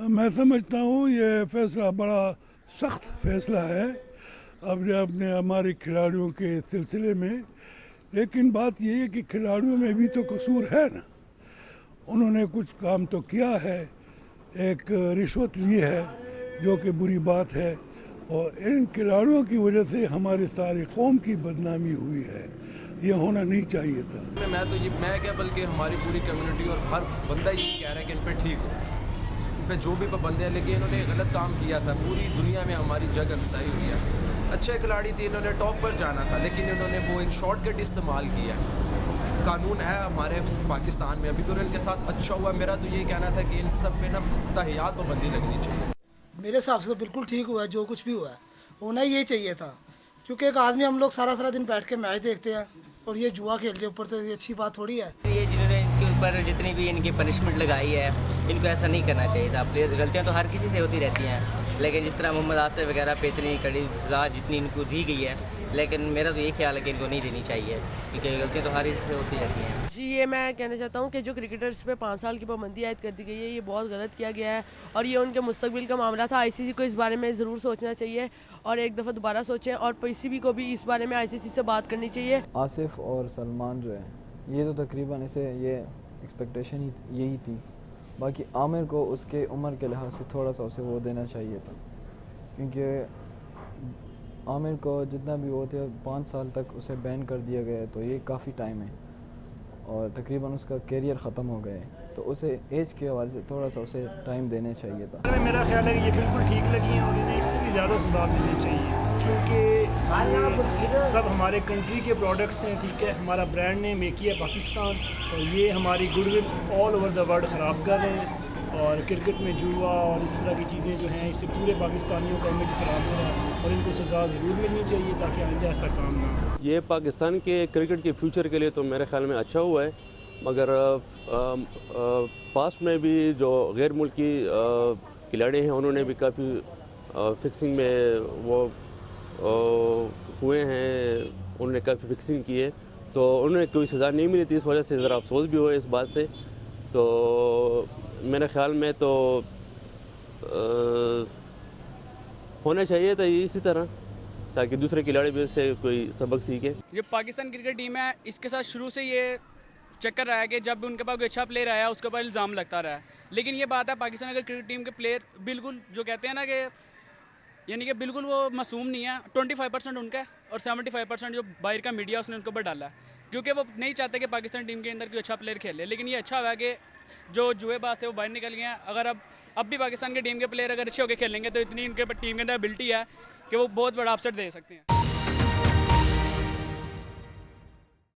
मैं समझता हूँ ये फैसला बड़ा सख्त फैसला है अपने अपने हमारे खिलाड़ियों के सिलसिले में। लेकिन बात ये है कि खिलाड़ियों में भी तो कसूर है ना, उन्होंने कुछ काम तो किया है, एक रिश्वत ली है जो कि बुरी बात है, और इन खिलाड़ियों की वजह से हमारे सारे कौम की बदनामी हुई है, ये होना नहीं चाहिए था। मैं क्या बल्कि हमारी पूरी कम्युनिटी और हर बंदा यही कह रहा है कि इन पर ठीक हो, इन पर जो भी पाबंदियाँ लगी, इन्होंने गलत काम किया था, पूरी दुनिया में हमारी जग अफसाई हुई है। अच्छे खिलाड़ी थे, इन्होंने टॉप पर जाना था, लेकिन इन्होंने वो एक शॉर्टकट इस्तेमाल किया। कानून है हमारे पाकिस्तान में, अभी तो इनके साथ अच्छा हुआ। मेरा तो यही कहना था कि इन सब पे ना तहयात पाबंदी लगनी चाहिए। मेरे हिसाब से तो बिल्कुल ठीक हुआ है, जो कुछ भी हुआ है होना ही ये चाहिए था, क्योंकि एक आदमी हम लोग सारा सारा दिन बैठ के मैच देखते हैं और ये जुआ खेल के ऊपर, तो ये अच्छी बात थोड़ी है। ये जिन्होंने इनके ऊपर जितनी भी इनकी पनिशमेंट लगाई है, इनको ऐसा नहीं करना चाहिए था। प्लेयर गलतियाँ तो हर किसी से होती रहती हैं, लेकिन जिस तरह मोहम्मद आसिफ वगैरह पे इतनी कड़ी सज़ा जितनी इनको दी गई है, लेकिन मेरा तो ये ख्याल है कि इनको नहीं देनी चाहिए, क्योंकि गलतियाँ तो हर किसी से होती रहती हैं। जी, ये मैं कहना चाहता हूँ कि जो क्रिकेटर्स पे 5 साल की पाबंदी आयद कर दी गई है, ये बहुत गलत किया गया है और ये उनके मुस्तकबिल का मामला था। आईसीसी को इस बारे में ज़रूर सोचना चाहिए और एक दफ़ा दोबारा सोचें, और पीसीबी को भी इस बारे में आईसीसी से बात करनी चाहिए। आसिफ और सलमान जो है, ये तो तकरीबन इसे ये एक्सपेक्टेशन ही यही थी। बाकी आमिर को उसके उम्र के लिहाज से थोड़ा सा उसे वो देना चाहिए था, क्योंकि आमिर को जितना भी वो थे 5 साल तक उसे बैन कर दिया गया है, तो ये काफ़ी टाइम है और तकरीबन उसका कैरियर ख़त्म हो गया है, तो उसे एज के हवाले से थोड़ा सा उसे टाइम देने चाहिए था। मेरा ख्याल है कि ये बिल्कुल ठीक लगी हैं और इन्हें इससे भी ज़्यादा सुधार देने चाहिए, क्योंकि सब हमारे कंट्री के प्रोडक्ट्स हैं। ठीक है, हमारा ब्रांड नेम एक ही है पाकिस्तान, और ये हमारी goodwill all over the world ख़राब कर रहे हैं। और क्रिकेट में जुआ और इस तरह की चीज़ें जो हैं, इससे पूरे पाकिस्तानियों का इमेज ख़राब हो रहा है और इनको सज़ा ज़रूर मिलनी चाहिए ताकि आइंदा ऐसा काम ना हो। ये पाकिस्तान के क्रिकेट के फ्यूचर के लिए तो मेरे ख्याल में अच्छा हुआ है, मगर पास्ट में भी जो गैर मुल्की खिलाड़ी हैं उन्होंने भी काफ़ी फिक्सिंग में वो हुए हैं, उन्होंने काफ़ी फिक्सिंग की है, तो उन्हें कोई सज़ा नहीं मिली थी। इस वजह से ज़रा अफसोस भी हुआ इस बात से। तो मेरे ख्याल में तो होना चाहिए था इसी तरह, ताकि दूसरे खिलाड़ी भी इससे कोई सबक सीखे। जो पाकिस्तान क्रिकेट टीम है, इसके साथ शुरू से ये चक्कर रहा है कि जब भी उनके पास कोई अच्छा प्लेयर आया उसके ऊपर इल्ज़ाम लगता रहा है। लेकिन ये बात है, पाकिस्तान अगर क्रिकेट टीम के प्लेयर बिल्कुल जो कहते हैं ना कि यानी कि बिल्कुल वो मासूम नहीं है। 25% उनका है और 75% जो बाहर का मीडिया उसने उनके ऊपर डाला है, क्योंकि वो नहीं चाहते कि पाकिस्तान टीम के अंदर कोई अच्छा प्लेयर खेले। लेकिन ये अच्छा हुआ कि जो जुएबाज थे वो बाहर निकल गए हैं। अगर अब भी पाकिस्तान के टीम के प्लेयर अगर अच्छे होकर खेलेंगे तो इतनी इनके टीम के अंदर एबिलिटी है कि वो बहुत बड़ा अपसेट दे सकते हैं।